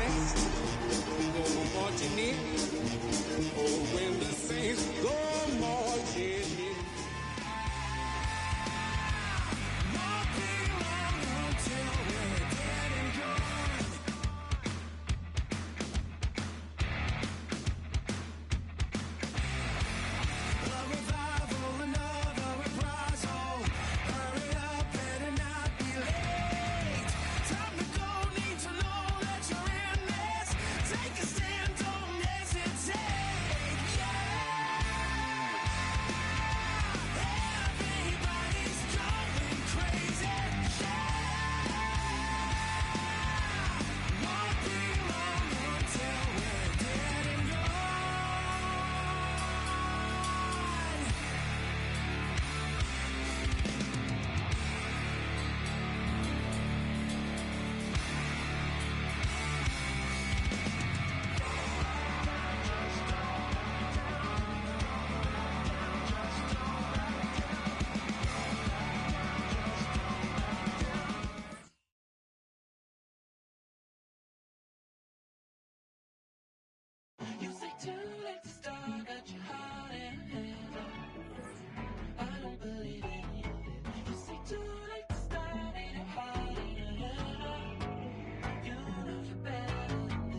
Saints go marching in. Oh, when the Saints go marching in.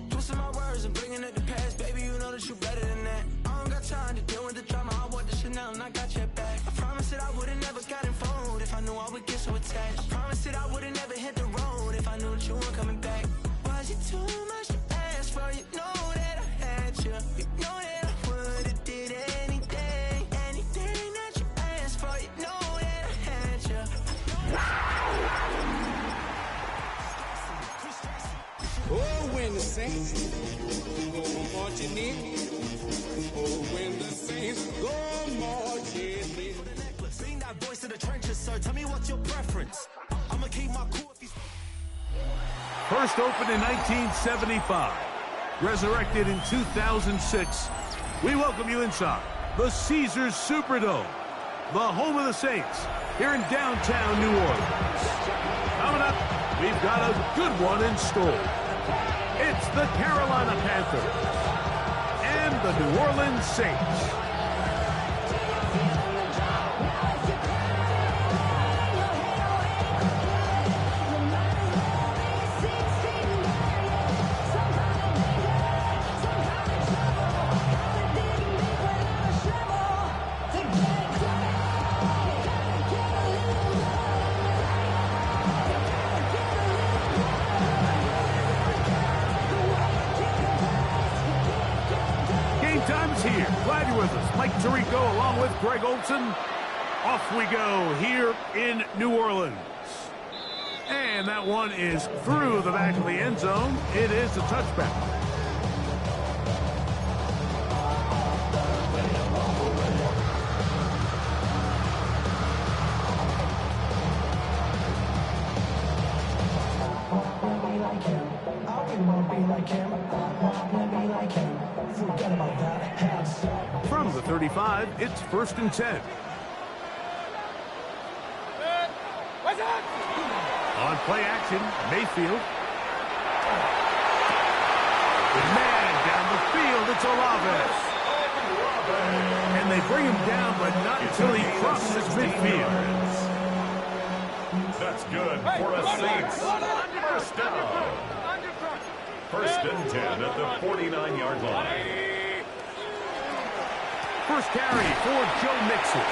Twisting my words and bringing it to pass, baby, you know that you better than that. I don't got time to deal with the drama, I want the Chanel and I got your back. I promised that I would've never got involved if I knew I would get so attached. I promised that I would've never hit the road if I knew that you weren't coming back. Was it too much to ask for? You know that I had you. You know that I would've did anything, anything that you asked for. You know that I had you. Oh, when the Saints go marching in. Oh, when the Saints go marching in. Being that voice of the trenches, sir, tell me what's your preference. I'ma keep my cool if he's... First opened in 1975, resurrected in 2006. We welcome you inside the Caesars Superdome, the home of the Saints, here in downtown New Orleans. Coming up, we've got a good one in store. It's the Carolina Panthers and the New Orleans Saints. Time's here. Glad you're with us. Mike Tirico along with Greg Olson. Off we go here in New Orleans. And that one is through the back of the end zone. It is a touchback. From the 35, it's 1st and 10. On play action, Mayfield. Man, down the field, it's Olave. And they bring him down, but not until he crosses midfield. That's good for a Saints. First down. 1st and 10 at the 49-yard line. First carry for Joe Mixon.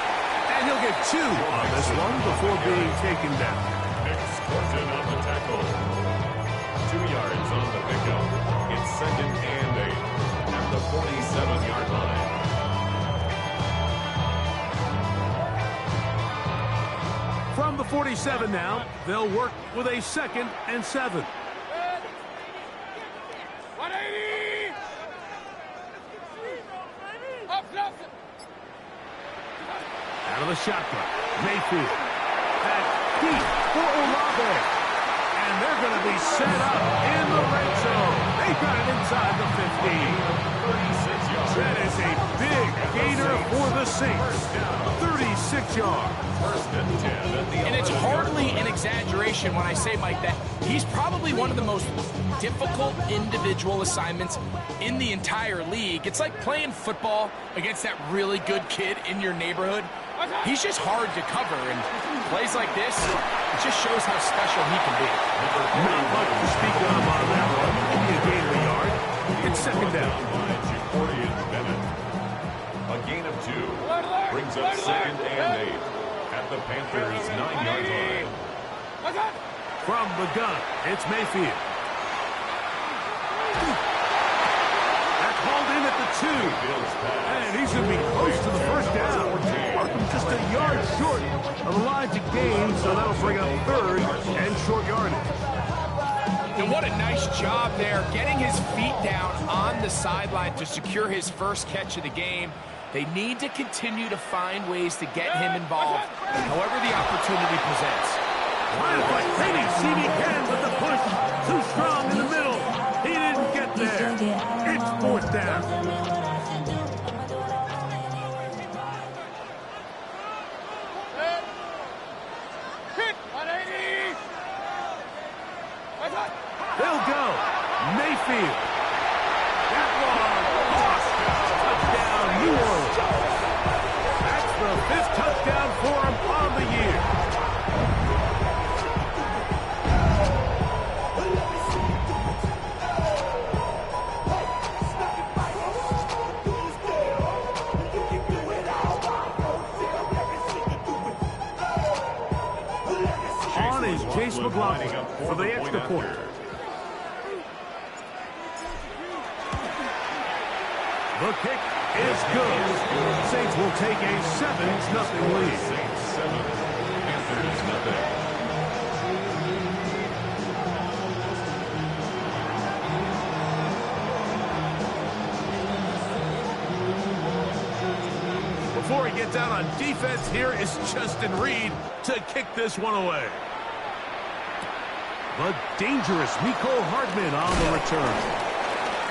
And he'll get 2 on this one before being taken down. Corson on the tackle. 2 yards on the pickup. It's 2nd and 8 at the 47-yard line. From the 47 now, they'll work with a 2nd and 7. Out of the shotgun, Mayfield. That's deep for Olave. And they're going to be set up in the red zone. They got it inside the 15. That is a big gainer for the Saints. 36 yard. First and 10 at the And it's 11-yard hardly line. an exaggeration when I say, Mike, that he's probably one of the most difficult individual assignments in the entire league. It's like playing football against that really good kid in your neighborhood. He's just hard to cover, and plays like this, it just shows how special he can be. Not much to speak of on that one. Maybe a gain of a yard. It's second down. A gain of 2 brings up second and 8 at the Panthers' 9-yard line. From the gun, it's Mayfield. That's hauled in at the 2. And he's going to be close to the first down. Markham just a yard short of the line to gain, so that'll bring up third and short yardage. And what a nice job there, getting his feet down on the sideline to secure his first catch of the game. They need to continue to find ways to get him involved, however the opportunity presents. Trying to fight Penny, CD can, but the push too strong in the middle. He didn't get there. It's fourth down. They'll go. Mayfield. That one. Touchdown, New Orleans. That's the 5th touchdown for him on the year. On is Chase McLaughlin for the extra point. The kick is good. Saints will take a 7-0 lead. Saints 7, Panthers nothing. Before he gets out on defense, here is Justin Reed to kick this one away. The dangerous Mecole Hardman on the return.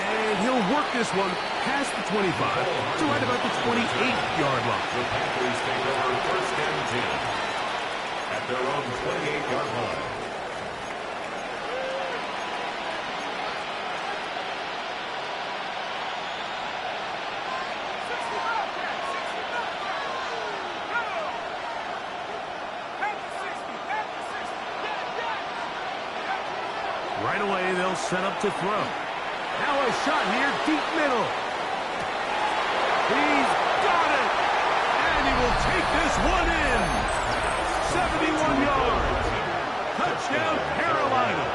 And he'll work this one past the 25 to right about the 28-yard line. The Panthers take over first and 10 at their own 28-yard line. Right away, they'll set up to throw. Now a shot here, deep middle. He's got it! And he will take this one in. 71 yards. Touchdown, Carolina.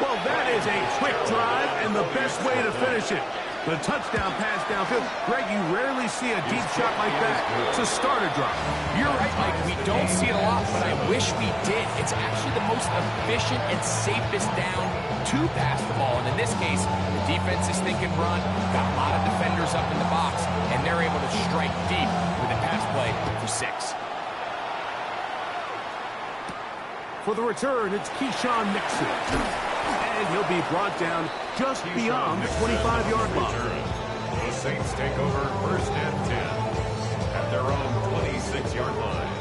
Well, that is a quick drive and the best way to finish it. The touchdown pass downfield. Greg, you rarely see a deep shot like that to start a drive. You're right, Mike. We don't see it a lot, but I wish we did. It's actually the most efficient and safest down to pass the ball. And in this case, the defense is thinking run, got a lot of defenders up in the box, and they're able to strike deep with a pass play for 6. For the return, it's Keyshawn Nixon. And he'll be brought down just beyond the 25-yard line. The Saints take over first and 10 at their own 26-yard line.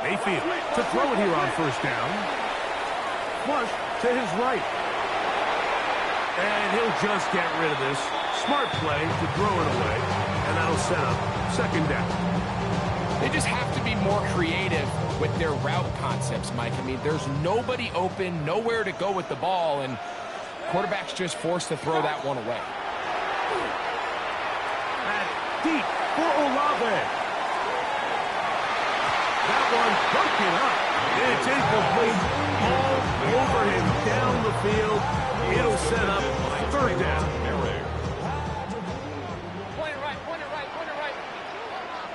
Mayfield to throw it here on first down. Flush to his right. And he'll just get rid of this. Smart play to throw it away. And that'll set up second down. They just have to be more creative with their route concepts, Mike. I mean, there's nobody open, nowhere to go with the ball, and quarterback's just forced to throw that one away. That's deep for Olave. That one broken up. It's incomplete. All over him down the field. It'll set up third down. Point it right.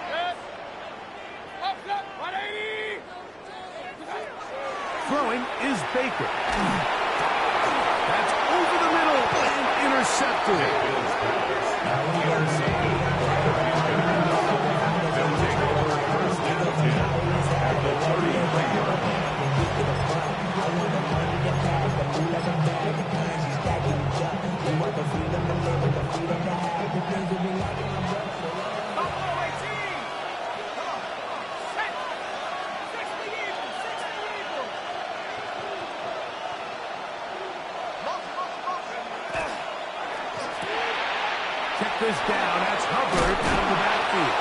Good. Up, 180. Throwing is Baker. That's over the middle and intercepted. They'll take over first and 10 at the 33-yard line. Check this down. That's Hubbard out of the backfield.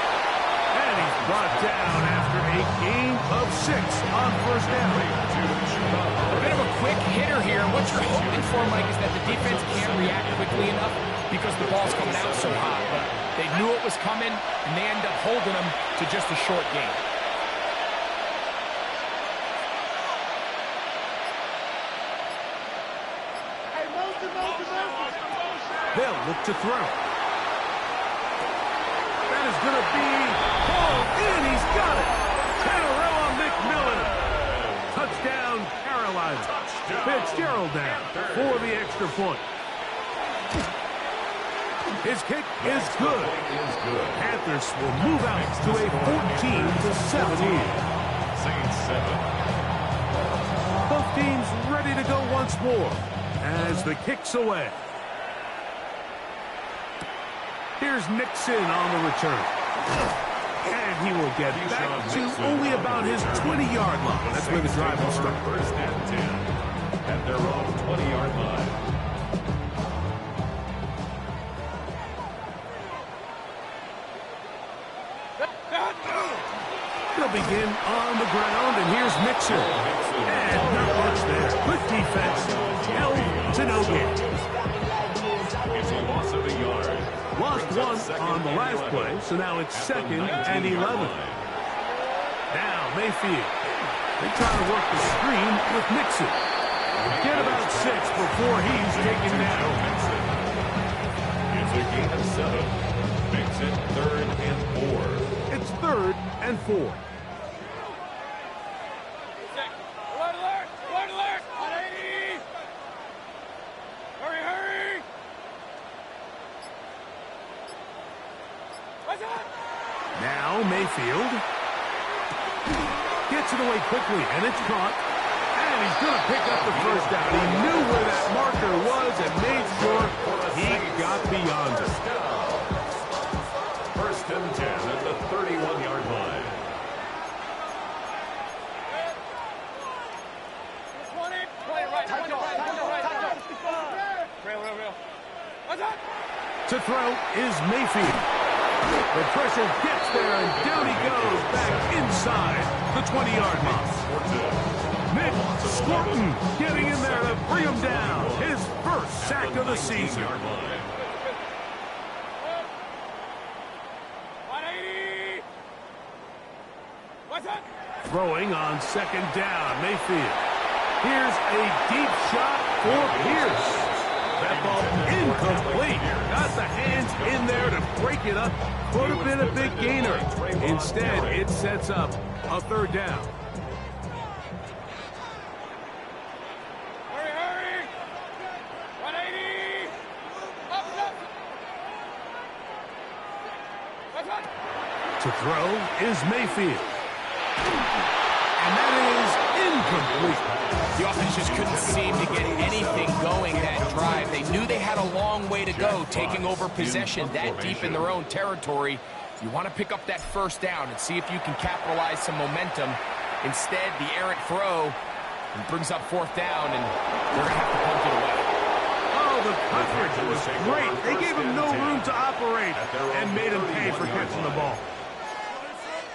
And he's brought down after a gain of 6 on first down. A bit of a quick hitter here. What you're hoping for, Mike, is that the defense can't react quickly enough because the ball's coming out so hot. But they knew it was coming, and they end up holding them to just a short gain. They'll look to throw. That is going to be pulled in. He's got it. Carolina McMillan. Touchdown, Carolina. Fitzgerald now for the extra point. His kick is good. Panthers will move out to a 14-7 lead. Saints 7. Both teams ready to go once more as the kick's away. Here's Nixon on the return. And he will get back to only about his 20-yard line. That's where the drive will start. First and 10 at their own 20-yard line. They'll begin on the ground, and here's Mixon. And not much there. Good defense. Held to no gain. It's a loss of a yard. Lost one on the last play, so now it's 2nd and 11. Now Mayfield. They try to work the screen with Mixon. Get about 6 before he's taken down. It's a gain of 7. Makes it 3rd and 4. It's 3rd and 4. Alert, alert! Alert, alert! 180! Hurry, hurry! What's up? Now Mayfield gets it away quickly, and it's caught. And he's going to pick up the first down. He knew where that marker was and made sure he got beyond it. First and 10 at the 31-yard line. 20 right, 20 right. Real. What's up? To throw is Mayfield. The pressure gets there, and down he goes back inside the 20-yard line. Nick Scorton getting in there to bring him down. His first sack of the season. 180! What's up? Throwing on 2nd down, Mayfield. Here's a deep shot for Pierce. That ball incomplete. Got the hands in there to break it up. Could have been a big gainer. Instead, it sets up a 3rd down. Hurry! 180! Up! What's up? To throw is Mayfield. And that is incomplete. The offense just couldn't seem to get anything going that drive. They knew they had a long way to go, taking over possession that deep in their own territory. You want to pick up that first down and see if you can capitalize some momentum. Instead, the errant throw brings up 4th down, and they're going to have to punt it away. Oh, the coverage was great. They gave him no room to operate and made him pay for catching the ball.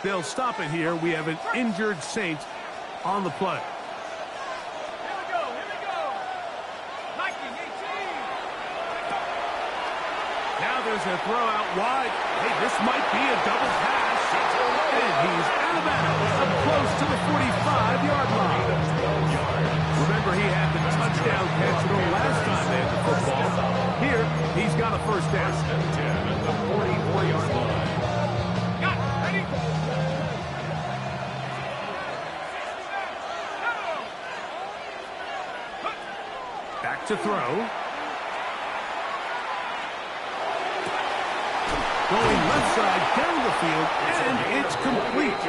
They'll stop it here. We have an injured Saint on the play. Here we go. Nike 18. Now there's a throw out wide. Hey, this might be a double pass. And he's out of bounds, up close to the 45-yard line. Remember, he had the touchdown catch the last time they had the football. Here, he's got a first down. First and 10 at the 44-yard line. Got it. Ready? back to throw. Going left side down the field, and it's complete.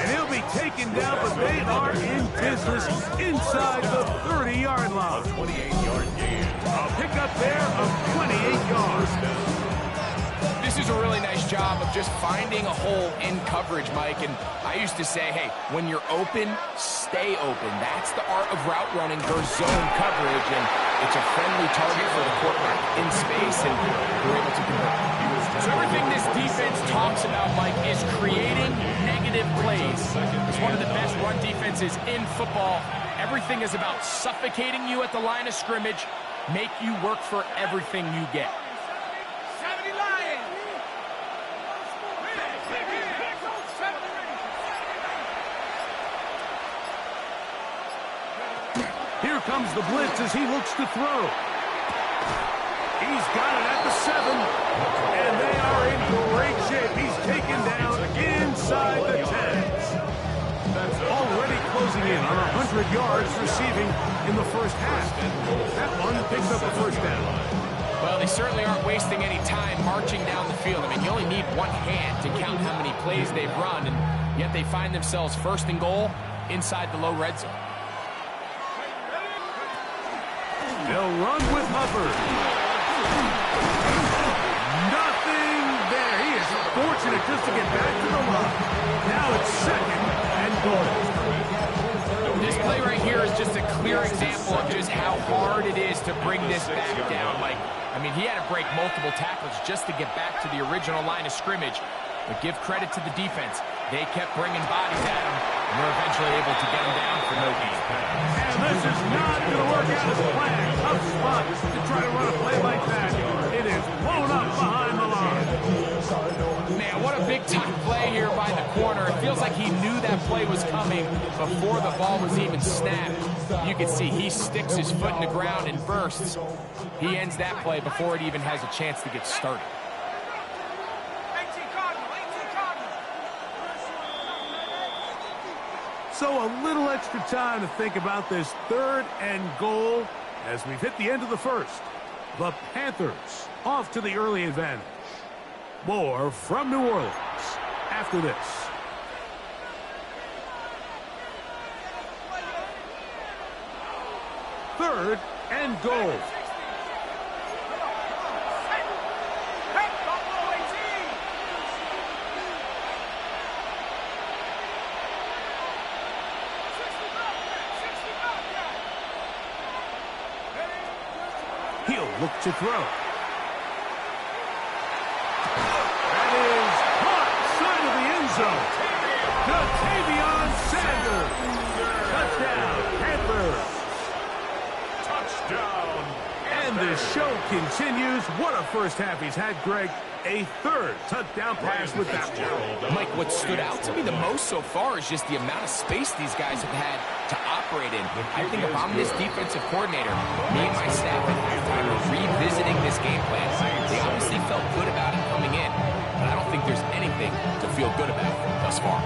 And he'll be taken down, but they are in business inside the 30-yard line. 28-yard gain. A pickup there of 28 yards. This is a really nice job of just finding a hole in coverage, Mike. And I used to say, hey, when you're open, stay open. That's the art of route running versus zone coverage. And it's a friendly target for the quarterback in space, and we're able to convert. So everything this defense talks about, Mike, is creating negative plays. It's one of the best run defenses in football. Everything is about suffocating you at the line of scrimmage, make you work for everything you get. Here comes the blitz as he looks to throw. He's got it at the 7, and they are in great shape. He's taken down inside the 10. Already closing in on 100 yards receiving in the first half. That one picks up a first down. Well, they certainly aren't wasting any time marching down the field. I mean, you only need one hand to count how many plays they've run, and yet they find themselves first and goal inside the low red zone. They'll run with Hubbard. Nothing there. He is fortunate just to get back to the line. Now it's second and goal. This play right here is just a clear example of just how hard it is to bring this back down. Like, I mean, he had to break multiple tackles just to get back to the original line of scrimmage. But give credit to the defense. They kept bringing bodies at him, and they're eventually able to get him down for no gain. And this is not going to work out as planned. Tough spot to try to run a play like that. It is blown up behind the line. Man, what a big-time play here by the corner. It feels like he knew that play was coming before the ball was even snapped. You can see he sticks his foot in the ground and bursts. He ends that play before it even has a chance to get started. So a little extra time to think about this third and goal as we've hit the end of the first. The Panthers off to the early advantage. More from New Orleans after this. Third and goal. He'll look to throw. That is caught side of the end zone. Tavion Sanders. Touchdown, Panthers. Touchdown. And the show continues. What a first half he's had, Greg. A third touchdown pass with that one. Mike, what stood out to me the most so far is just the amount of space these guys have had to operate in. I think if I'm this defensive coordinator, me and my staff at halftime are revisiting this game plan. They obviously felt good about it coming in, but I don't think there's anything to feel good about thus far.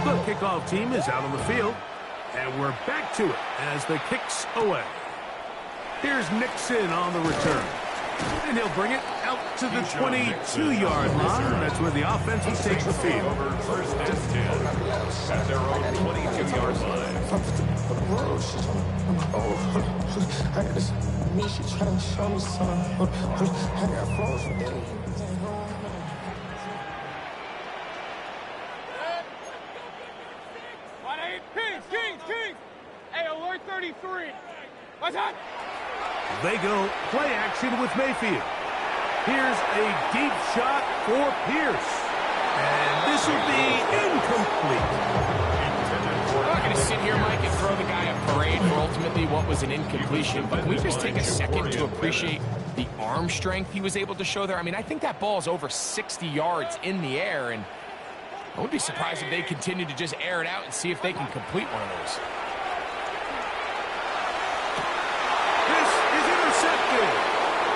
The kickoff team is out on the field, and we're back to it as the kick's away. Here's Nixon on the return. And he'll bring it out to the 22-yard line. That's where the offense will take the field. First and 10 at their own 22-yard line. I got this me, she trying to show me something. I got flows for days. Kings! Hey, alert 33. What's that? They go play action with Mayfield. Here's a deep shot for Pierce. And this will be incomplete. I'm not going to sit here, Mike, and throw the guy a parade for ultimately what was an incompletion, but can we just take a second to appreciate the arm strength he was able to show there? I mean, I think that ball is over 60 yards in the air, and I wouldn't be surprised if they continue to just air it out and see if they can complete one of those. This is intercepted.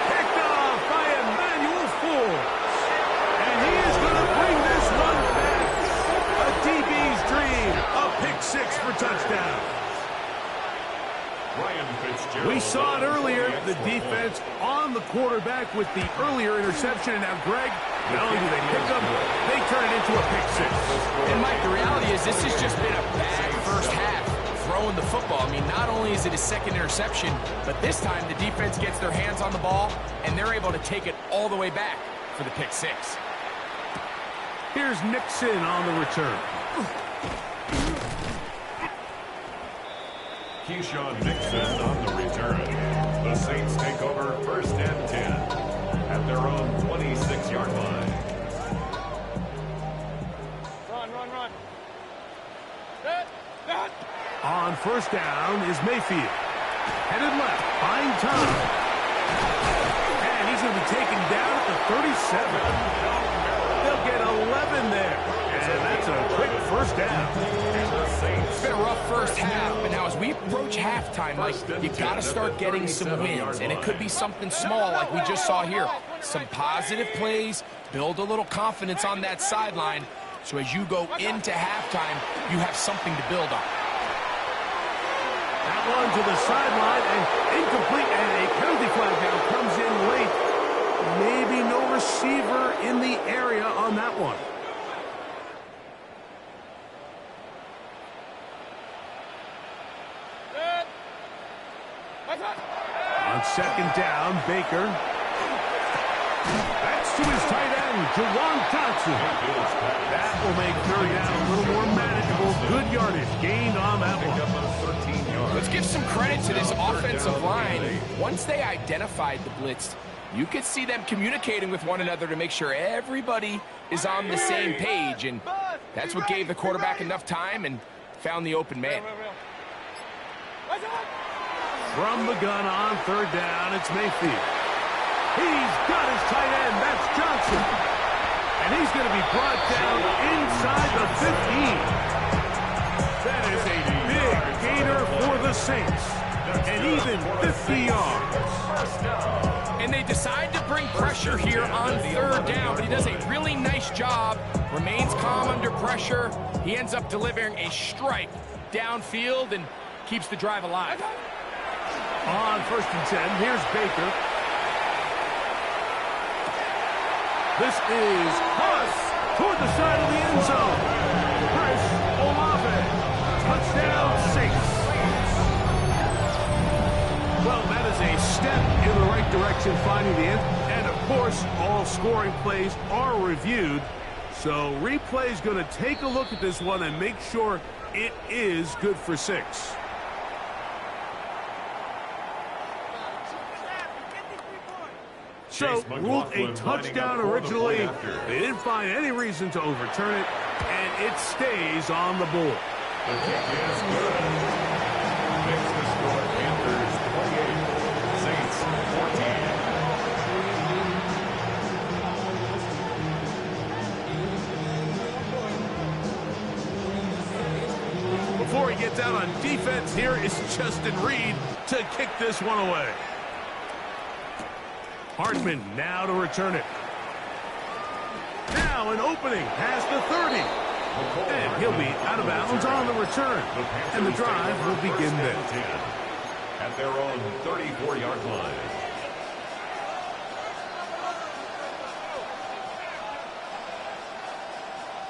Picked off by Emmanuel Forbes. And he is going to bring this one back. A DB's dream. A pick six for touchdown. We saw it earlier, the defense on the quarterback with the earlier interception. And now, Greg, not only do they pick them, they turn it into a pick six. And, Mike, the reality is this has just been a bad first half throwing the football. I mean, not only is it his second interception, but this time the defense gets their hands on the ball, and they're able to take it all the way back for the pick six. Here's Nixon on the return. Keyshawn Nixon on the return. The Saints take over 1st and 10 at their own 26-yard line. Run. Set. On 1st down is Mayfield. Headed left, find time. And he's going to be taken down at the 37. They'll get 11 there. And that's a quick 1st down. It's been a rough first half, but now as we approach halftime, Mike, you've got to start getting some wins, and it could be something small like we just saw here. Some positive plays, build a little confidence on that sideline, so as you go into halftime, you have something to build on. That one to the sideline, and incomplete, and a penalty flag now comes in late. Maybe no receiver in the area on that one. On 2nd down, Baker. That's to his tight end, Jawan Johnson. That will make 3rd down a little more manageable. Good yardage gained on that one. Let's give some credit to this offensive line. Once they identified the blitz, you could see them communicating with one another to make sure everybody is on the same page, and that's what gave the quarterback enough time and found the open man. From the gun on 3rd down, it's Mayfield. He's got his tight end, that's Johnson. And he's going to be brought down inside the 15. That is a big gainer for the Saints. And even 50 yards. And they decide to bring pressure here on 3rd down, but he does a really nice job, remains calm under pressure. He ends up delivering a strike downfield and keeps the drive alive. On 1st and 10, here's Baker. This is Huss toward the side of the end zone. Chris Olave, touchdown Saints. Well, that is a step in the right direction, finding the end. And, of course, all scoring plays are reviewed. So replay is going to take a look at this one and make sure it is good for 6. So, ruled a touchdown originally. They didn't find any reason to overturn it, and it stays on the board. The kick is good. Makes the score Panthers 28, Saints 14. Before he gets out on defense, here is Justin Reed to kick this one away. Hartman now to return it. Now an opening past the 30. And he'll be out of bounds on the return. And the drive will begin there. At their own 34-yard line.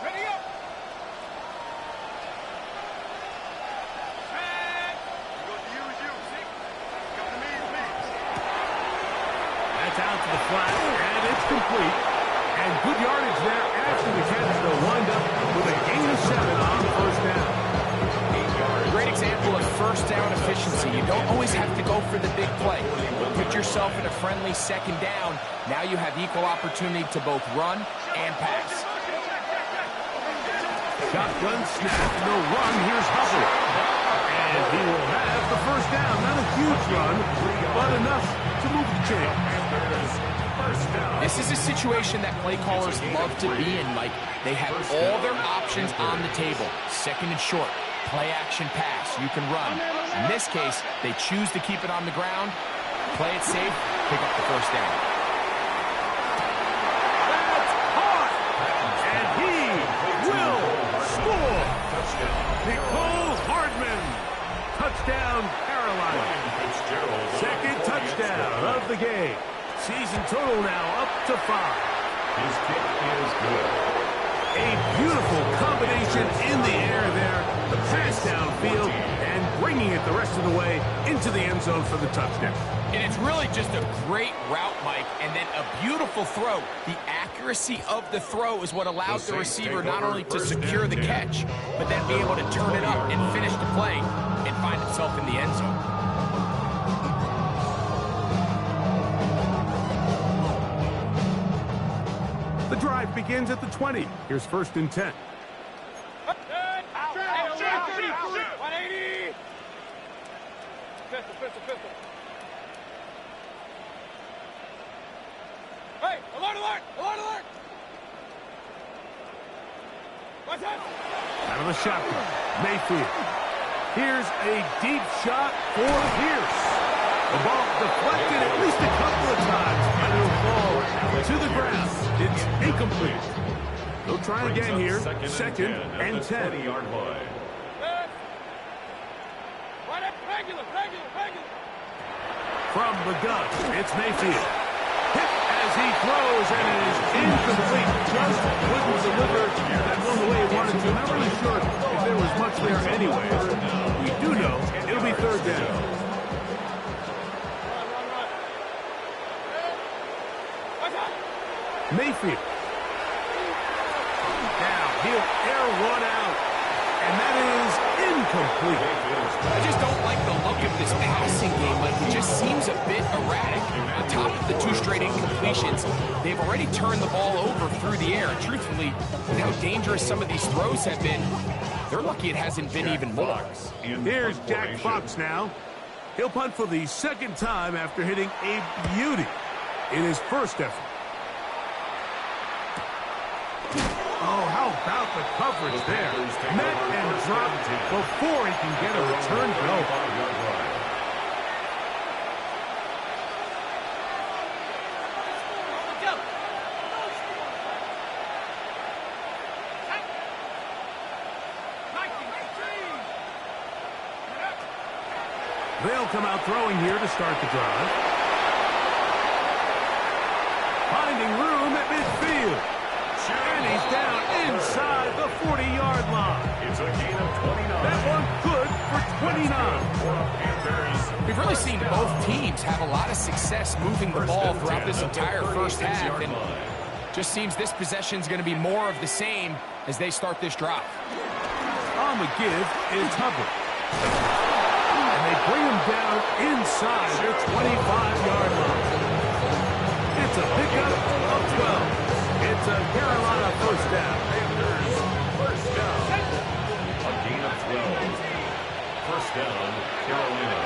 Ready up. That's out to the flat, and it's complete. And good yardage there after the catch. They'll wind up with a gain of 7 on the 1st down. Great example of 1st down efficiency. You don't always have to go for the big play. Put yourself in a friendly 2nd down. Now you have equal opportunity to both run and pass. Shotgun snap, no run. Here's Hubbard. And he will have the 1st down. Not a huge run, but enough to move the chain. This is a situation that play callers love to be in, Mike. They have all their options on the table. 2nd and short, play action pass. You can run. In this case, they choose to keep it on the ground, play it safe, pick up the 1st down. That's hot! And he will score! Nicole Hardman. Touchdown, Carolina. Carolina. Second touchdown of the game. Season total now up to 5. His kick is good. A beautiful combination in the air there. The pass downfield and bringing it the rest of the way into the end zone for the touchdown. And it's really just a great route, Mike, and then a beautiful throw. The accuracy of the throw is what allowed the receiver not only to secure the catch, but then be able to turn it up and finish the play and find himself in the end zone. The drive begins at the 20. Here's 1st and 10. 180. Pistol. Hey, alert! Watch out! Out of the shotgun, Mayfield. Here's a deep shot for Pierce. The ball deflected at least a couple of times, and it'll fall to the ground. It's incomplete. They'll try again here. Second and 10. 20-yard line. Regular. From the gun, it's Mayfield. Hit as he throws, and it is incomplete. Just wouldn't deliver that one the way he wanted to. Not really sure if there was much there anyway. We do know it'll be 3rd down. Mayfield. Now he'll air one out, and that is incomplete. I just don't like the look of this passing game. Like, it just seems a bit erratic. On top of the 2 straight incompletions, they've already turned the ball over through the air. Truthfully, with how dangerous some of these throws have been, they're lucky it hasn't been even more. Here's Jack Fox now. He'll punt for the 2nd time after hitting a beauty in his first effort. Oh, how about the coverage there? Met and dropped before he can get a return go. They'll come out throwing here to start the drive. Finding room at midfield. And he's down inside the 40-yard line. It's a gain of 29. That one good for 29. We've really seen both teams have a lot of success moving the ball throughout this entire first half. And just seems this possession is going to be more of the same as they start this drive. On the give is Hubbard. And they bring him down inside the 25-yard line. It's a pickup of 12. It's a Carolina first down. First down. A gain of 12. First down, Carolina.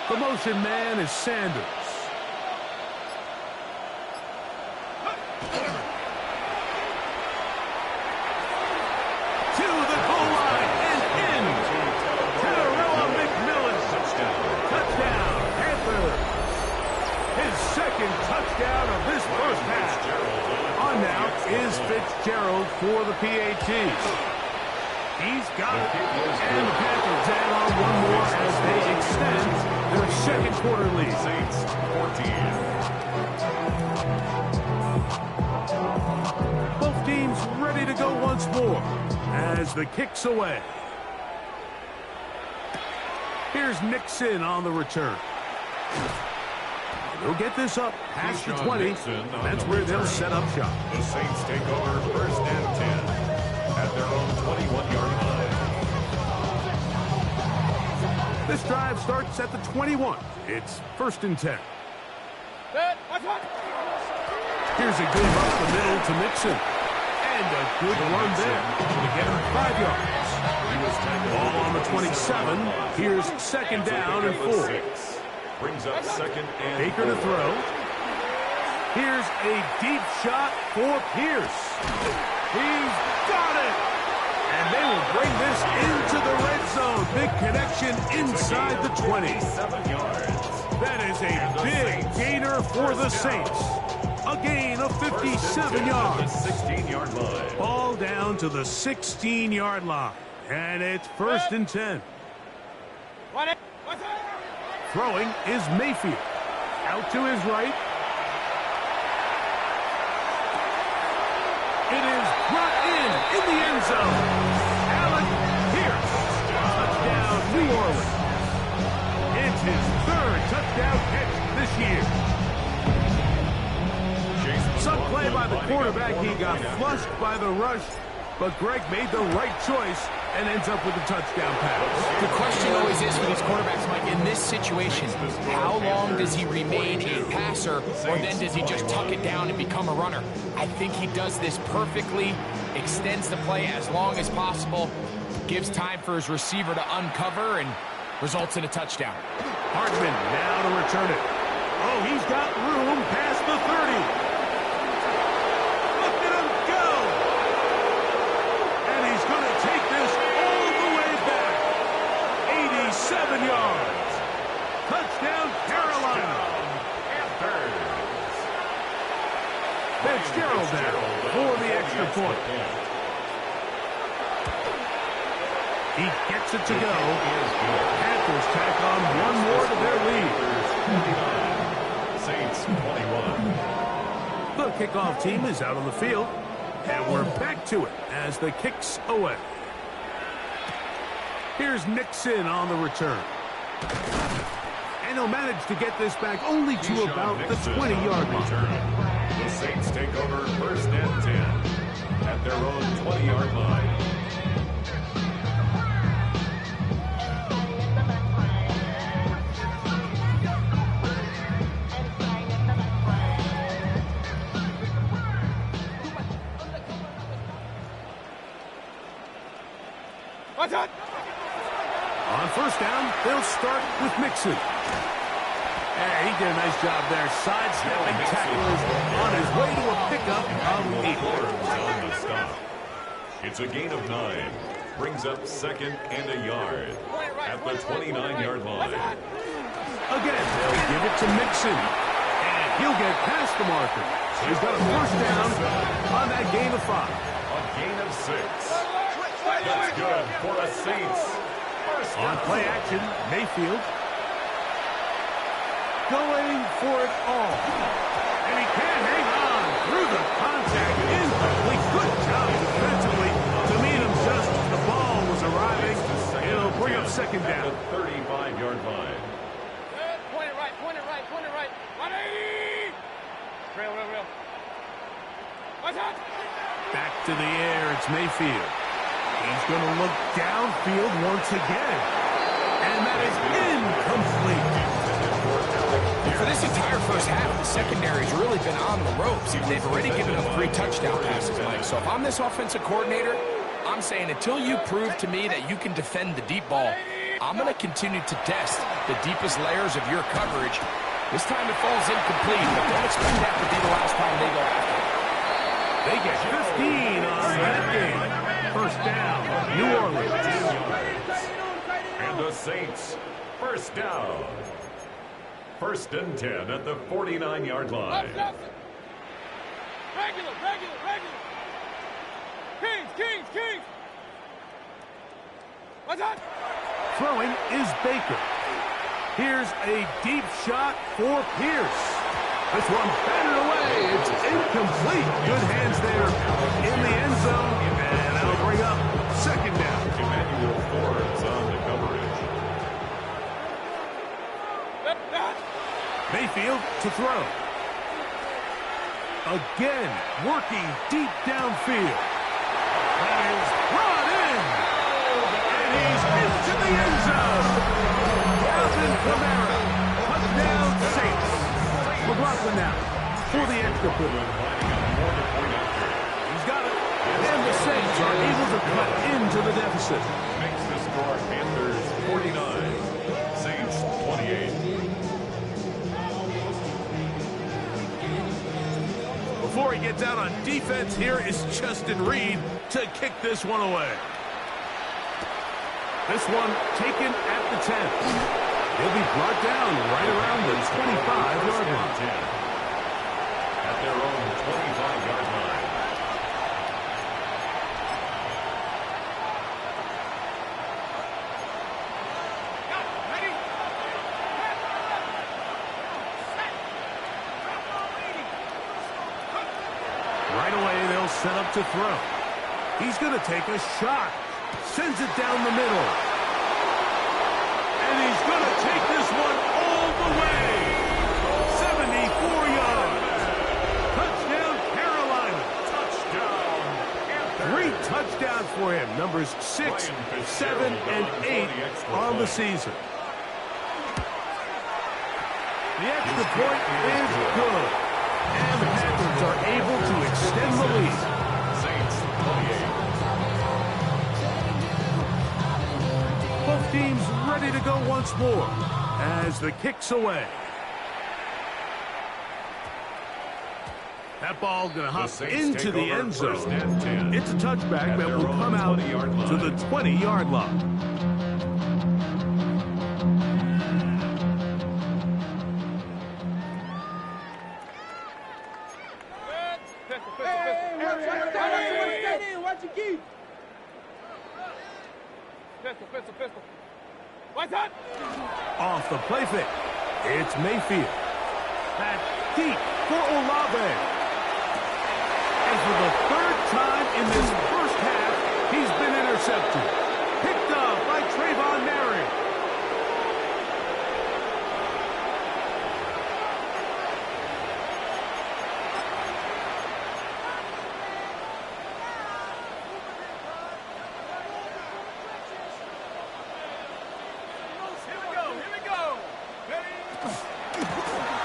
The motion man is Sanders. To the goal line and in. Terrell McMillan. Touchdown, Panthers. His 2nd touchdown of this first half. On now is Fitzgerald for the PAT. He's got it. And the Panthers add on one more as they extend their 2nd quarter lead. Saints 14. Both teams ready to go once more as the kick's away. Here's Nixon on the return. They'll get this up past the 20. That's where they'll set up shop. The Saints take over 1st and 10 at their own 21-yard line. This drive starts at the 21. It's 1st and 10. Here's a give up the middle to Nixon. And a good run there to get him 5 yards. Ball on the 27. Here's 2nd down and 4. Brings up 2nd and Baker to throw. Here's a deep shot for Pierce. He's got it. And they will bring this into the red zone. Big connection inside the 20. 7 yards. That is a big gainer for the Saints. A gain of 57 yards. 16-yard line. Ball down to the 16-yard line. And it's 1st and 10. Throwing is Mayfield. Out to his right. It is brought in the end zone. Allen Pierce. Touchdown, New Orleans. It's his 3rd touchdown catch this year. Some play by the quarterback. He got flushed by the rush, but Greg made the right choice and ends up with a touchdown pass. The question always is for these quarterbacks, Mike, in this situation, how long does he remain a passer, or then does he just tuck it down and become a runner? I think he does this perfectly, extends the play as long as possible, gives time for his receiver to uncover, and results in a touchdown. Hardman now to return it. Oh, he's got room past the 30. Yards. Touchdown, Carolina. Fitzgerald there for the extra point. He gets it to go. Panthers tack on one more to their lead. Saints 21. The kickoff team is out on the field, and we're back to it as the kick's away. Here's Nixon on the return. And he'll manage to get this back only to about the 20-yard line. The Saints take over 1st and 10 at their own 20-yard line. What's up? On 1st down, they'll start with Mixon. And he did a nice job there, sidestepping tacklers on his way to a pickup of 8. It's a gain of 9. Brings up 2nd and a yard at the 29-yard line. Again, they'll give it to Mixon. And he'll get past the marker. He's got a 1st down on that gain of 5. A gain of 6. That's good for the Saints. On play action, Mayfield. Going for it all. And he can't hang on through the contact. Incomplete. Good job defensively to meet him just as the ball was arriving. It'll bring up 2nd down. At the 35-yard line. Point it right, point it right, point it right. 180! Real. What's up? Back to the air, it's Mayfield. He's going to look downfield once again. And that is incomplete. For this entire first half, the secondary's really been on the ropes. They've already given up 3 touchdown passes, Mike. So if I'm this offensive coordinator, I'm saying until you prove to me that you can defend the deep ball, I'm going to continue to test the deepest layers of your coverage. This time it falls incomplete, but don't expect that to be the last time they go after it. They get 15 on that game. 1st down, New Orleans. And the Saints, 1st down. 1st and 10 at the 49-yard line. Regular. Kings. What's up? Throwing is Baker. Here's a deep shot for Pierce. This one batted away. It's incomplete. Good hands there in the end zone. And that'll bring up 2nd down. Emmanuel Forbes on the coverage. Mayfield to throw. Again, working deep downfield. That is brought in. And he's into the end zone. Alvin Kamara. Touchdown Saints. McLaughlin now for the extra point. He's got it. And the Saints are able to cut into the deficit. Makes the score Panthers 49, Saints 28. Before he gets out on defense, here is Justin Reed to kick this one away. This one taken at the 10. He'll be brought down right around the 25-yard line. At their own 25-yard line. up to throw. He's going to take a shot. Sends it down the middle. And he's going to take this one all the way. 74 yards. Touchdown, Carolina. Touchdown. 3 touchdowns for him. Numbers 6, 7, and 8 on the season. The extra point is good. And the Panthers are able to extend the lead. Both teams ready to go once more as the kick's away. That ball going to hop into the end zone. It's a touchback that will come out to the 20-yard line. Pistol. What's up? Off the play fake. It's Mayfield. That's deep for Olave. And for the 3rd time in this first half, he's been intercepted. Picked up by Trayvon Merrick.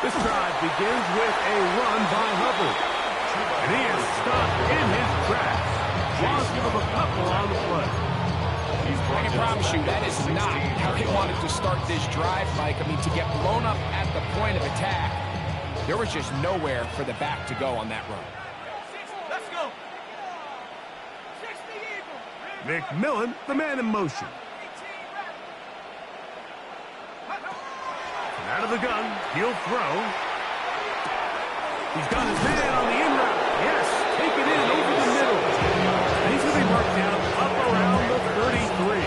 This drive begins with a run by Hubbard. And he is stopped in his tracks. Loss of a couple on the play. I can promise you that is not how he wanted to start this drive, Mike. I mean, to get blown up at the point of attack, there was just nowhere for the back to go on that run. Let's go. McMillan, the man in motion. Out of the gun, he'll throw. He's got his man on the in route. Yes, take it in over the middle. And he's going to be marked down up around the 33.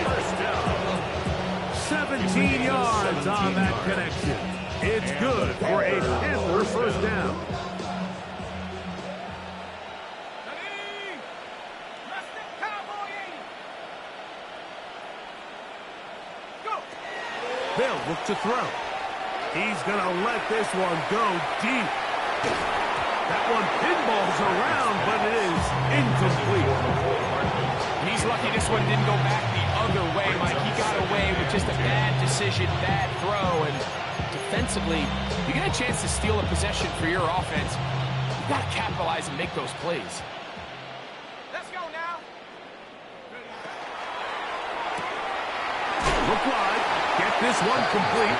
17 yards on that connection. It's good for a Panther first down. They'll look to throw. He's going to let this one go deep. That one pinballs around, but it is incomplete. He's lucky this one didn't go back the other way, Mike. He got away with just a bad decision, bad throw, and defensively, you get a chance to steal a possession for your offense. You've got to capitalize and make those plays. Let's go now. Look wide. Get this one complete.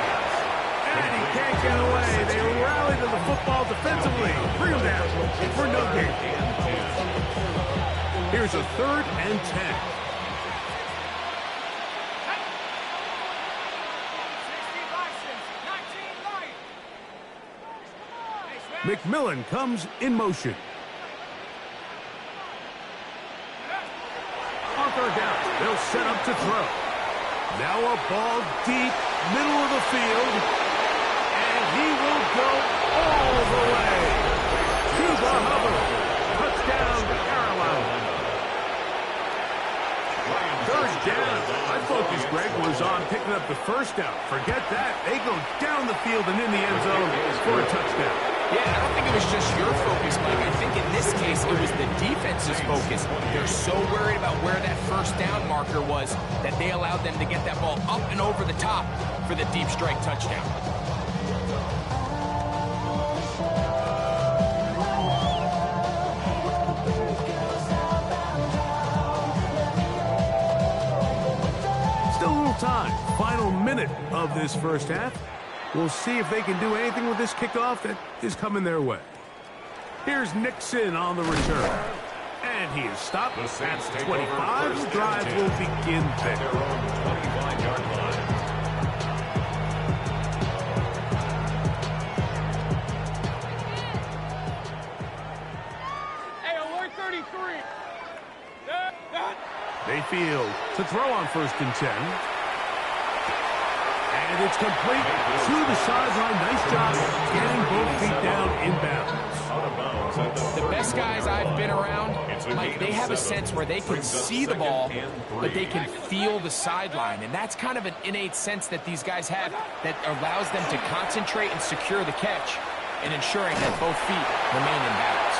And he can't get away. They rally to the football defensively. Bring him down for no gain. Here's a 3rd and 10. McMillan comes in motion. On 3rd down, they'll set up to throw. Now a ball deep, middle of the field. And he will go all the way to the Hubbard. Touchdown, Carolina. 3rd down. I focused, Greg, was on picking up the first down. Forget that. They go down the field and in the end zone for a touchdown. Yeah, I don't think it was just your focus, Mike. I think in this case, it was the defense's focus. They're so worried about where that first down marker was that they allowed them to get that ball up and over the top for the deep strike touchdown. Still a little time. Final minute of this first half. We'll see if they can do anything with this kickoff that is coming their way. Here's Nixon on the return. And he is stopped at the 25. The drive will begin there. 25-yard line. Hey, alert 33. Mayfield to throw on 1st and 10. And it's complete to the sideline. Nice job getting both feet down in bounds. Out of bounds The best guys I've been around, Mike, they have a sense where they can see the ball, but they can feel the sideline. And that's kind of an innate sense that these guys have that allows them to concentrate and secure the catch and ensuring that both feet remain in balance.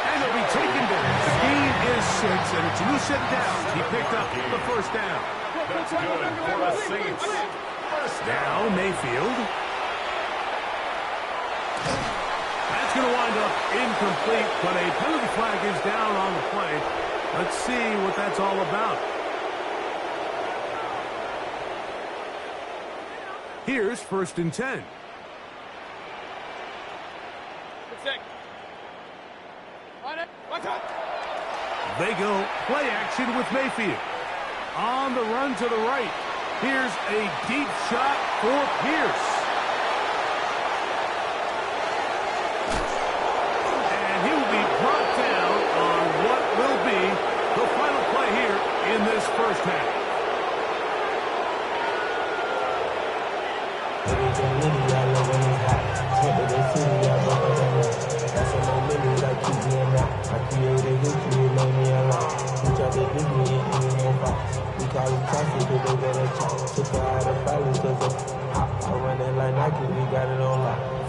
And they'll be taken down. The gain is 6, and it's a new set of downs. He picked up the first down. That's good for the Saints. First Now Mayfield. That's going to wind up incomplete, but a penalty flag is down on the play. Let's see what that's all about. Here's 1st and 10. They go play action with Mayfield. On the run to the right. Here's a deep shot for Pierce. And he will be brought down on what will be the final play here in this first half.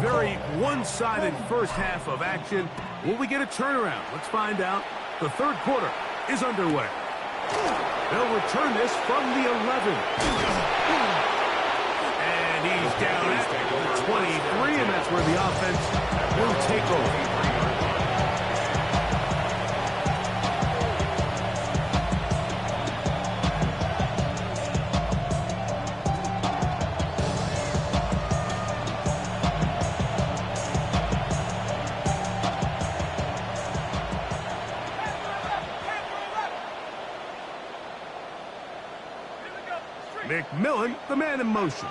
Very one-sided first half of action. Will we get a turnaround? Let's find out. The third quarter is underway. They'll return this from the 11. And he's down at the 23, and that's where the offense will take over. McMillan, the man in motion.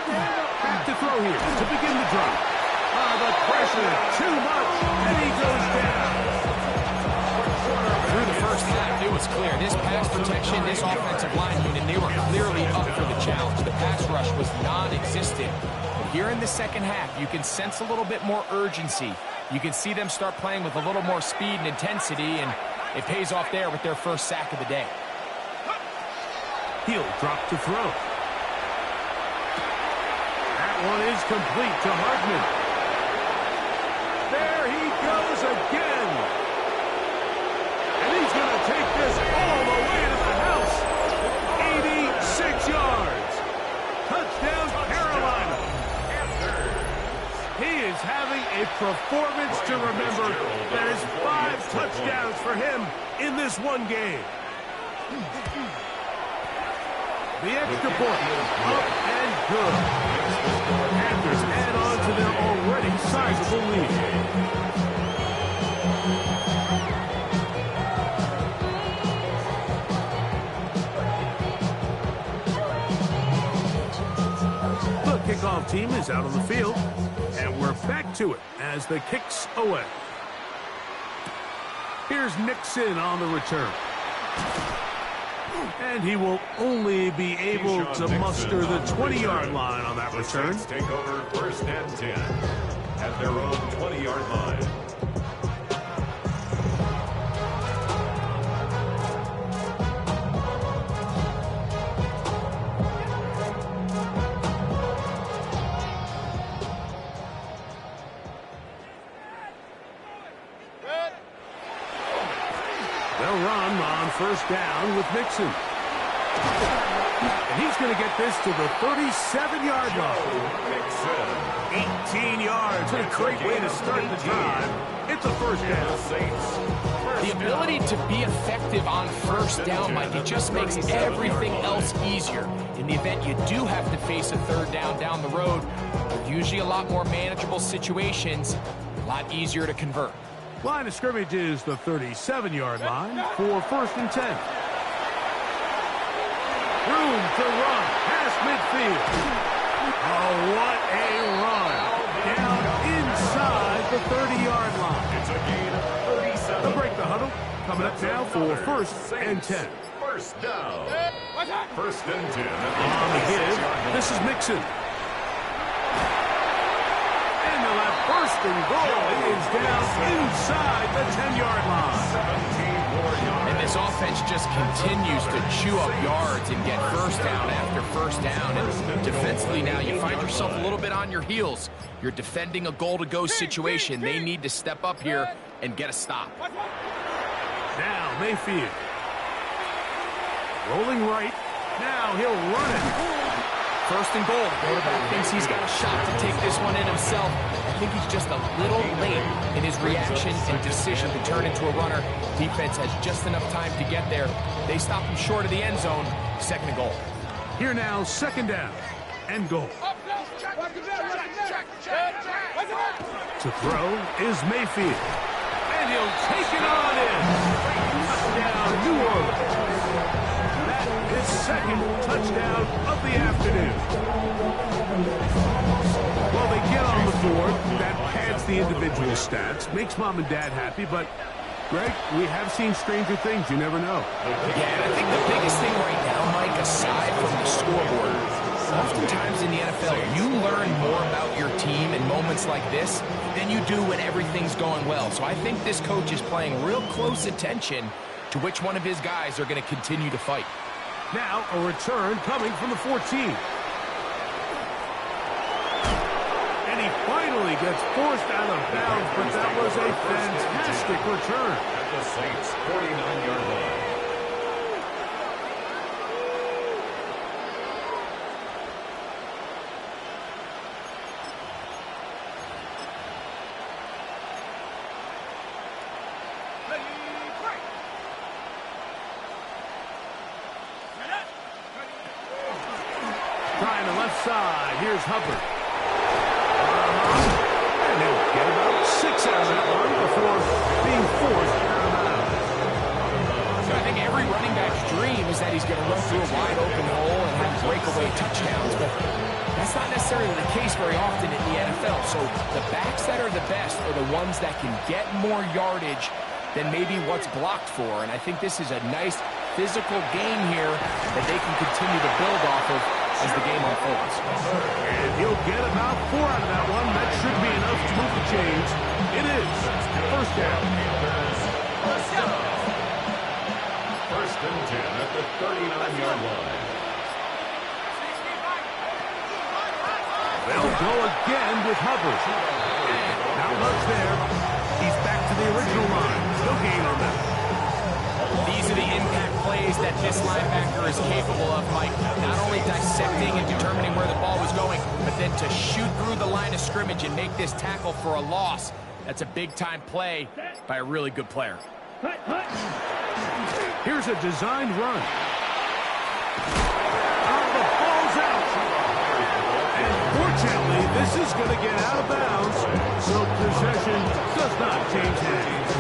Back to throw here to begin the drive. The pressure, too much, and he goes down. Through the first half, it was clear. This pass protection, this offensive line unit, they were clearly up for the challenge. The pass rush was non-existent. But here in the second half, you can sense a little bit more urgency. You can see them start playing with a little more speed and intensity, and it pays off there with their first sack of the day. He'll drop to throw. That one is complete to Hardman. There he goes again. And he's going to take this all the way to the house. 86 yards. Touchdown, Carolina. He is having a performance to remember. That is 5 touchdowns for him in this one game. The extra point, up and good. Panthers add on to their already sizable lead. The kickoff team is out on the field, and we're back to it as the kick's away. Here's Nixon on the return. And he will only be able to muster the 20-yard line on that return. The Saints take over 1st and 10 at their own 20-yard line. They'll run on 1st down with Nixon. And he's going to get this to the 37-yard line. 18 yards. What a great way to start the drive. It's a 1st down. The ability to be effective on 1st down, Mike, it just makes everything else easier. In the event you do have to face a 3rd down the road, they're usually a lot more manageable situations, a lot easier to convert. Line of scrimmage is the 37-yard line for 1st and 10. Room to run past midfield. Oh, what a run. Down inside the 30-yard line. It's a gain of 37. They'll break the huddle. Coming up now for 1st and 10. 1st down. 1st and 10. On the give, this is Mixon. And they'll First and goal is down inside the 10-yard line. 17 more yards. And this offense just continues to chew up yards and get first down after first down. And defensively now, you find yourself a little bit on your heels. You're defending a goal-to-go situation. They need to step up here and get a stop. Now Mayfield. Rolling right. Now he'll run it. First and goal. The quarterback thinks he's got a shot to take this one in himself. I think he's just a little late in his reaction and decision to turn into a runner. Defense has just enough time to get there. They stop him short of the end zone. Second and goal. Here now, second down and goal. To throw is Mayfield. And he'll take it on in. Touchdown, New Orleans. That is second touchdown of the afternoon. Well, they get on the board. That pads the individual stats, makes mom and dad happy, but Greg, we have seen stranger things. You never know. Yeah, and I think the biggest thing right now, Mike, aside from the scoreboard, oftentimes in the NFL, you learn more about your team in moments like this than you do when everything's going well. So I think this coach is paying real close attention to which one of his guys are going to continue to fight. Now a return coming from the 14. And he finally gets forced out of bounds, but that was a fantastic return. At the Saints' 49-yard line. Trying the left side. Here's Hubbard. And he'll get about 6 out of that run before being forced out of bounds. So I think every running back's dream is that he's going to run through a wide open hole and have breakaway touchdowns, but that's not necessarily the case very often in the NFL. So the backs that are the best are the ones that can get more yardage than maybe what's blocked for. And I think this is a nice physical game here that they can continue to build off of as the game unfolds. And he'll get about 4 out of that one. That should be enough to move the chains. It is. First down. First and 10 at the 39-yard line. They'll go again with Hubbard. Not much there. He's back to the original line. No gain on that. These are the impact plays that this linebacker is capable of, Mike. Not only dissecting and determining where the ball was going, but then to shoot through the line of scrimmage and make this tackle for a loss. That's a big-time play by a really good player. Here's a designed run. The ball's out. And fortunately, this is going to get out of bounds, so possession does not change hands.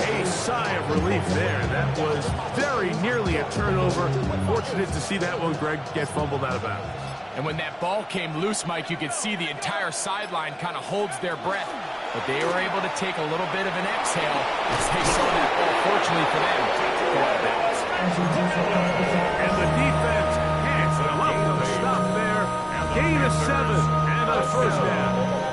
A sigh of relief there. That was very nearly a turnover. Fortunate to see that one, Greg, get fumbled out of bounds. And when that ball came loose, Mike, you could see the entire sideline kind of holds their breath. But they were able to take a little bit of an exhale as they saw that ball, fortunately for them, go out of bounds. And the defense can't come up with a stop there. Gain of 7 and a first down.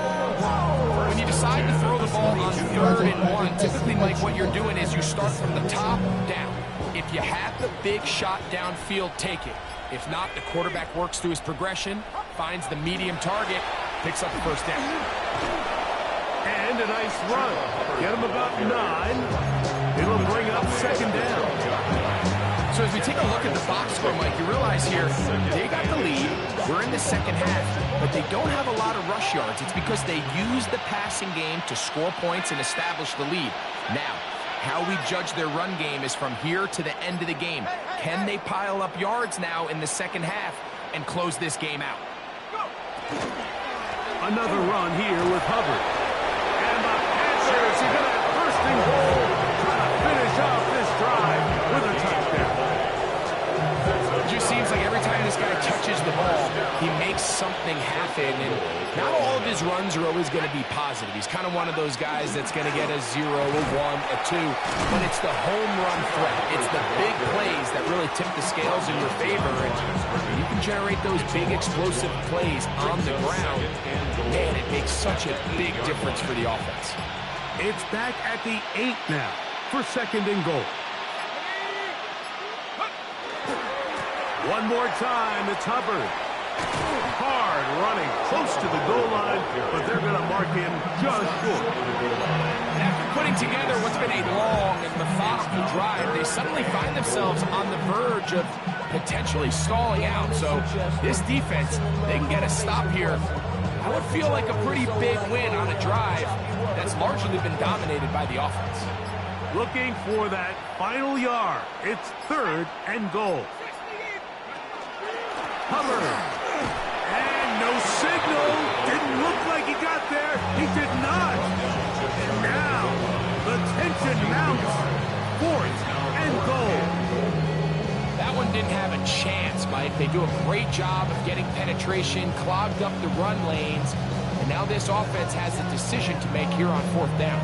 When you decide to throw the ball on 3rd and 1, typically, Mike, what you're doing is you start from the top down. If you have the big shot downfield, take it. If not, the quarterback works through his progression, finds the medium target, picks up the first down. And a nice run. Get him about 9. It'll bring up second down. So as we take a look at the box score, Mike, you realize here, they got the lead. We're in the second half, but they don't have a lot of rush yards. It's because they use the passing game to score points and establish the lead. Now, how we judge their run game is from here to the end of the game. Can they pile up yards now in the second half and close this game out? Another run here with Hubbard. And the Panthers are going to have first and goal. Trying to finish off this drive with a touchdown. It just seems like every time this guy touches the ball, he makes something something happen, and not all of his runs are always going to be positive. He's kind of one of those guys that's going to get a 0, a 1, a 2, but it's the home run threat. It's the big plays that really tip the scales in your favor, and you can generate those big explosive plays on the ground. Man, it makes such a big difference for the offense. It's back at the 8 now for second and goal. One more time, it's Hubbard. Hard running, close to the goal line, but they're going to mark him just short. After putting together what's been a long and methodical drive, they suddenly find themselves on the verge of potentially stalling out. So this defense, they can get a stop here. I would feel like a pretty big win on a drive that's largely been dominated by the offense. Looking for that final yard. It's third and goal. Hubbard. And no signal. Didn't look like he got there. He did not. And now the tension mounts. Fourth and goal. That one didn't have a chance, Mike. They do a great job of getting penetration, clogged up the run lanes, and now this offense has a decision to make here on fourth down.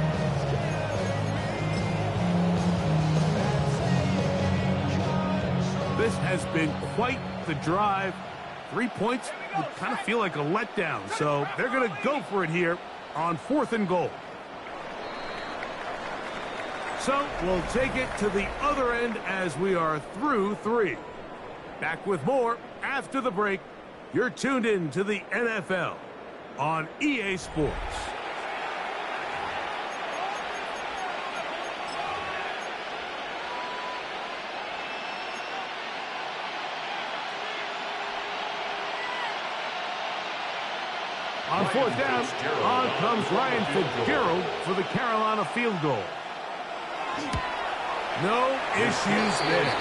This has been quite the drive. 3 points would kind of feel like a letdown, so they're going to go for it here on fourth and goal. So we'll take it to the other end as we are through 3. Back with more after the break. You're tuned in to the NFL on EA Sports. On fourth down, on comes Ryan Fitzgerald for the Carolina field goal. No issues there.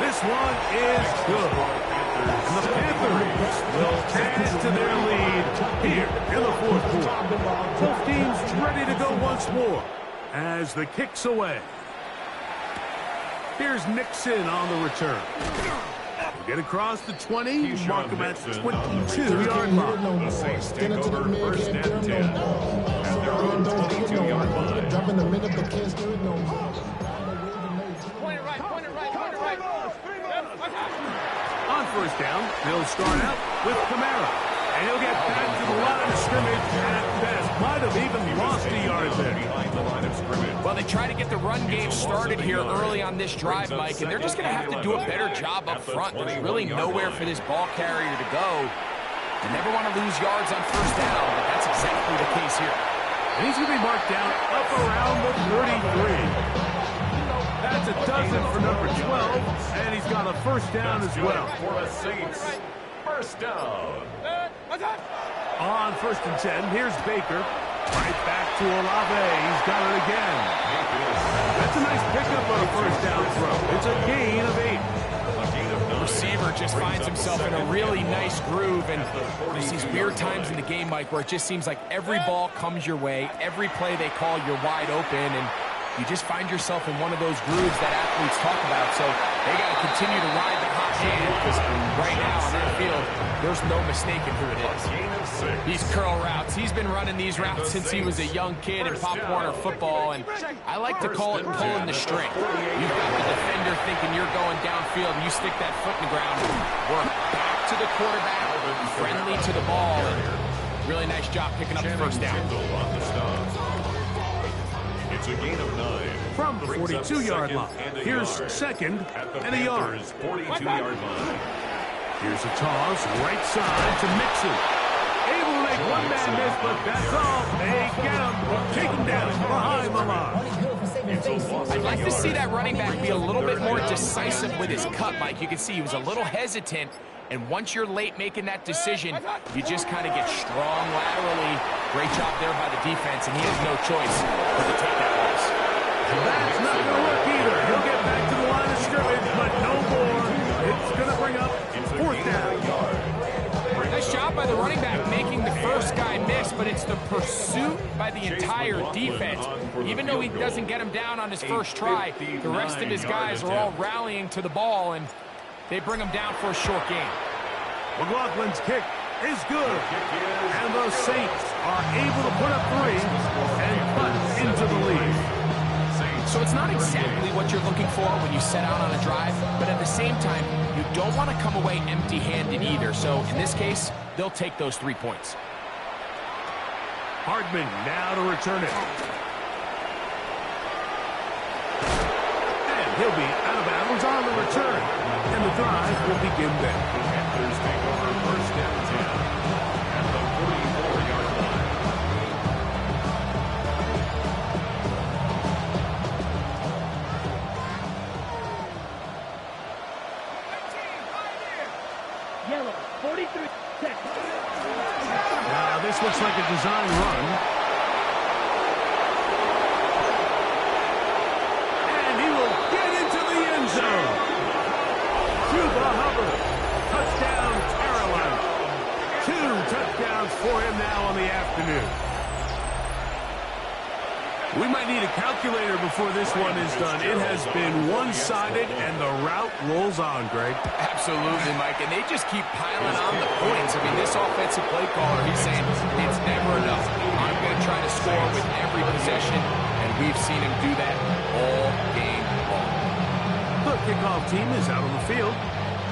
This one is good. And the Panthers will add to their lead here in the fourth quarter. Both teams ready to go once more as the kick's away. Here's Nixon on the return. Get across the 20, mark him at 22-yard line. The Saints take over first and 10 at their own 22-yard line. Point it right, point it right, point it right. On first down, they'll start out with Kamara. And he'll get back to the line of scrimmage at best. Might have even lost a yard there. Behind the line of scrimmage. Well, they try to get the run game started here early on this drive, Mike, and they're just going to have to do a better job up front. There's really nowhere for this ball carrier to go. You never want to lose yards on first down, but that's exactly the case here. And he's going to be marked down up around the 33. That's a dozen for number 12, and he's got a first down as well. For the Saints, first down. On first and 10, here's Baker. Right back to Olave. He's got it again. That's a nice pickup on a first down throw. It's a gain of 8. The receiver just finds himself in a really nice groove, and there's these weird times in the game, Mike, where it just seems like every ball comes your way, every play they call, you're wide open, and you just find yourself in one of those grooves that athletes talk about. So they got to continue to ride the hot hand, because right now on that field, there's no mistaking who it is. These curl routes. He's been running these routes since he was a young kid in Pop Warner football, and I like to call it pulling the string. You've got the defender thinking you're going downfield, and you stick that foot in the ground, work back to the quarterback, friendly to the ball, and really nice job picking up the first down. It's a gain of 9. From the 42-yard line, here's second and a yard. 42-yard line. Here's a toss, right side to Mixon. Able to make one man miss, but that's all. They get him, take him down behind the line. I'd like to see that running back be a little bit more decisive with his cut, Mike. You can see he was a little hesitant, and once you're late making that decision, you just kind of get strong laterally. Great job there by the defense, and he has no choice but to take that loss. That's not going to work either. He'll get back to the line of scrimmage, but no more. It's going to bring up fourth down. Nice job by the running back making the first guy miss, but it's the pursuit by the entire defense. Even though he doesn't get him down on his first try, the rest of his guys are all rallying to the ball, and they bring him down for a short gain. McLaughlin's kick is good. And the Saints are able to put up 3 and cut into the lead. So it's not exactly what you're looking for when you set out on a drive, but at the same time, you don't want to come away empty-handed either. So in this case, they'll take those 3 points. Hardman now to return it. And he'll be out of bounds on the return. And the drive will begin then. Panthers take over first and 10 at the 44-yard line. Yellow, 43. Now this looks like a design run. And he will get into the end zone. Cuba Hubbard. Touchdown, Carolina. 2 touchdowns for him now on the afternoon. We might need a calculator before this one is done. It has been one-sided, and the route rolls on, Greg. Absolutely, Mike, and they just keep piling on the points. I mean, this offensive play caller, he's saying it's never enough. I'm going to try to score with every possession, and we've seen him do that all game long. The kickoff team is out on the field,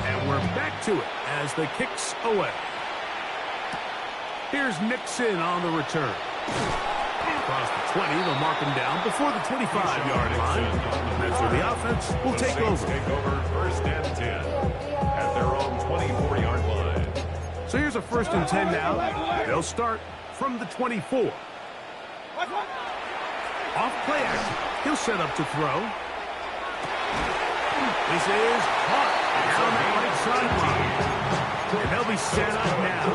and we're back to it as the kick's away. Here's Nixon on the return. Across the 20, they'll mark him down before the 25-yard line. That's where the offense will take over. Take over first and 10 at their own 24-yard line. So here's a 1st and 10 now. They'll start from the 24. Off play action. He'll set up to throw. This is caught down the right sideline. And they'll be set up now.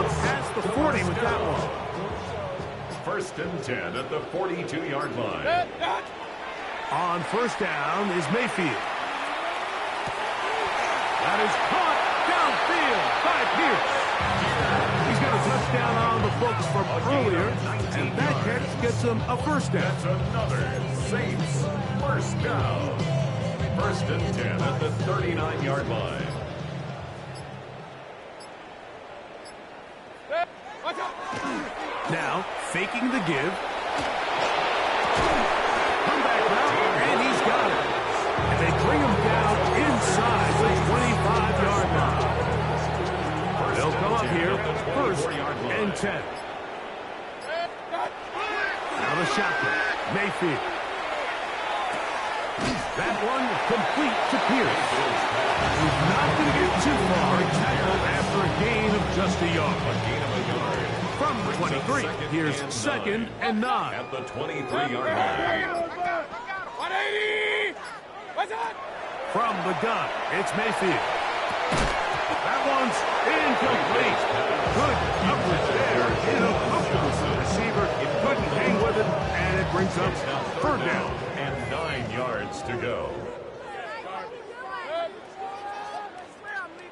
Up past the 40 with that one. First and 10 at the 42-yard line. On 1st down is Mayfield. That is caught downfield by Pierce. He's got a touchdown on the books from earlier, and that catch gets him a 1st down. That's another Saints 1st down. 1st and 10 at the 39-yard line. Now, faking the give. Comeback route, and he's got it. And they bring him down inside the 25-yard line. They'll come up here, 1st and 10. Now the shotgun, Mayfield. That one complete to Pierce. He's not going to get too far. Tackled after a gain of just a yard. From the 23, here's 2nd and 9. At the 23-yard line. 180! What's that? From the gun, it's Mayfield. That one's incomplete. Good coverage there. The receiver couldn't hang with it, and it brings up 3rd down. And 9 yards to go.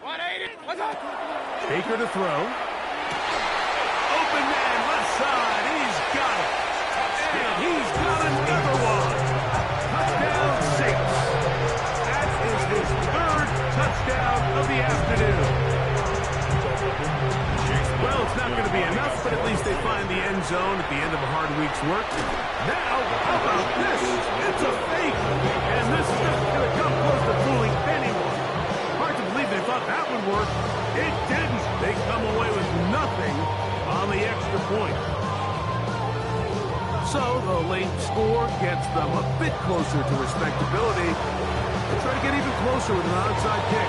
180! What's that? Baker to throw. Open man, left side. He's got it. And he's got another one. Touchdown, Saints. That is his 3rd touchdown of the afternoon. Well, it's not going to be enough, but at least they find the end zone at the end of a hard week's work. Now, how about this? It's a fake. And this is not going to come close to fooling anyone. Hard to believe they thought that would work. It didn't. They come away with nothing on the extra point. So the late score gets them a bit closer to respectability. They try to get even closer with an onside kick.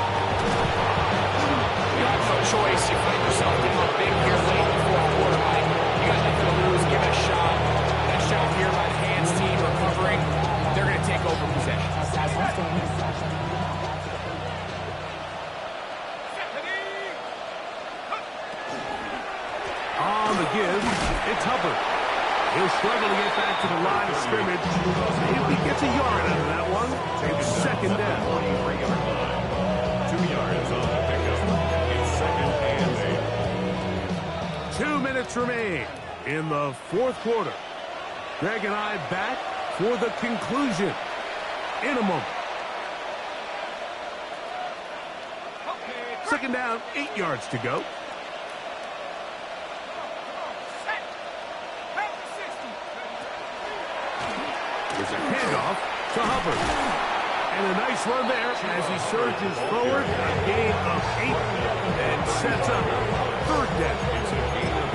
You have no choice. You find yourself getting up big here late in the 4th quarter, Mike. You got nothing to lose. Give it a shot. That shot here by the hands team recovering. They're going to take over possession. On the give, it's Hubbard. He'll struggle to get back to the line of scrimmage. If he gets a yard out of that one, it's 2nd down. 23-yard line. 2 yards on the pickup. It's 2nd and 8. 2 minutes remain in the 4th quarter. Greg and I back for the conclusion in a moment. 2nd down, 8 yards to go. There's a handoff to Hubbard. And a nice run there as he surges forward. A gain of 8 and sets up third down. It's a gain of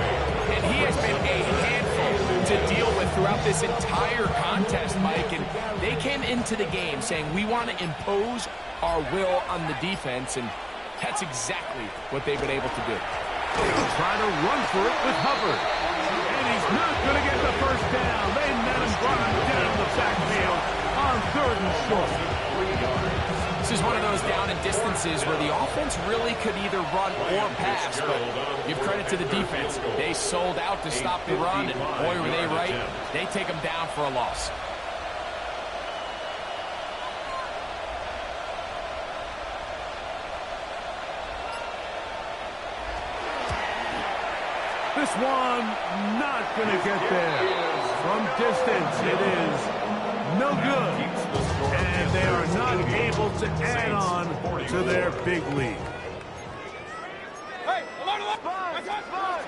8. And he has been a handful to deal with throughout this entire contest, Mike. And they came into the game saying, we want to impose our will on the defense, and that's exactly what they've been able to do. They'll try to run for it with Hubbard. And he's not going to get the first down. They met him, brought him down the backfield on third and short. This is one of those down and distances where the offense really could either run or pass, but give credit to the defense. They sold out to stop the run, and boy, were they right. They take them down for a loss. This one not going to get there. From distance, it is no good. And they are not able to add on to their big lead.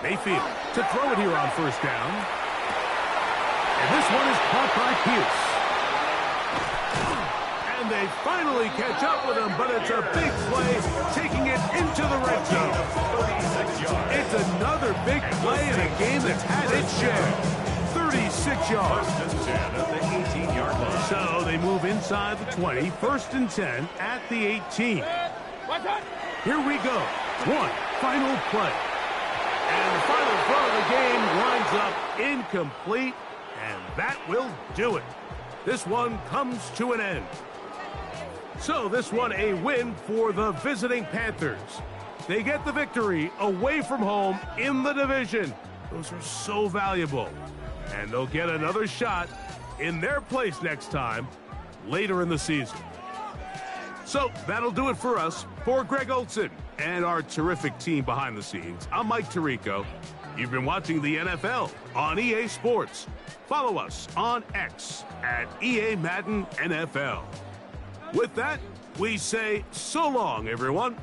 Mayfield to throw it here on first down. And this one is caught by Pierce. And they finally catch up with him, but it's a big play, taking it into the red zone. It's another big play in a game that's had its share. 36 yards. First and 10 at the 18-yard line. So they move inside the 20, first and 10 at the 18. Here we go. One final play. And the final throw of the game winds up incomplete, and that will do it. This one comes to an end. So this one a win for the visiting Panthers. They get the victory away from home in the division. Those are so valuable. And they'll get another shot in their place next time later in the season. So that'll do it for us. For Greg Olson and our terrific team behind the scenes, I'm Mike Tirico. You've been watching the NFL on EA Sports. Follow us on X at EA Madden NFL. With that, we say so long, everyone.